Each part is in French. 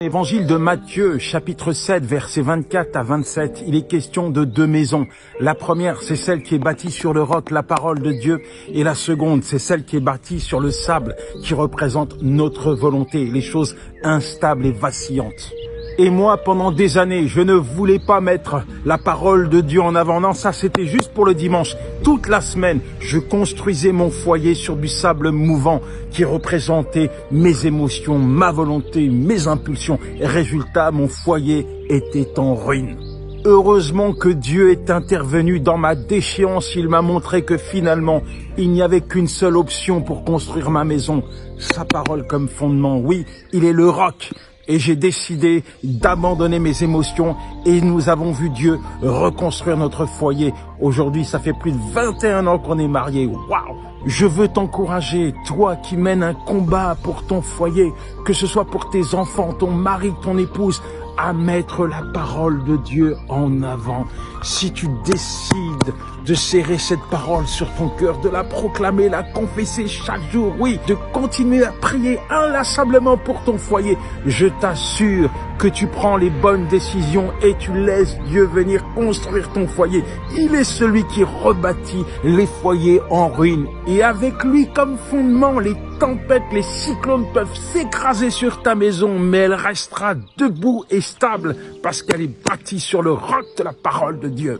Évangile de Matthieu, chapitre 7, versets 24 à 27, il est question de deux maisons. La première, c'est celle qui est bâtie sur le roc, la parole de Dieu. Et la seconde, c'est celle qui est bâtie sur le sable, qui représente notre volonté, les choses instables et vacillantes. Et moi, pendant des années, je ne voulais pas mettre la parole de Dieu en avant. Non, ça, c'était juste pour le dimanche. Toute la semaine, je construisais mon foyer sur du sable mouvant qui représentait mes émotions, ma volonté, mes impulsions. Résultat, mon foyer était en ruine. Heureusement que Dieu est intervenu dans ma déchéance. Il m'a montré que finalement, il n'y avait qu'une seule option pour construire ma maison. Sa parole comme fondement. Oui, il est le roc. Et j'ai décidé d'abandonner mes émotions et nous avons vu Dieu reconstruire notre foyer. Aujourd'hui, ça fait plus de 21 ans qu'on est mariés. Waouh! Je veux t'encourager, toi qui mènes un combat pour ton foyer, que ce soit pour tes enfants, ton mari, ton épouse, à mettre la parole de Dieu en avant. Si tu décides de serrer cette parole sur ton cœur, de la proclamer, la confesser chaque jour, oui, de continuer à prier inlassablement pour ton foyer, je t'assure que tu prends les bonnes décisions et tu laisses Dieu venir construire ton foyer. Il est celui qui rebâtit les foyers en ruine. Et avec lui comme fondement, les tempêtes, les cyclones peuvent s'écraser sur ta maison, mais elle restera debout et stable parce qu'elle est bâtie sur le roc de la parole de Dieu.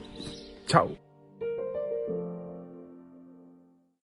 Ciao.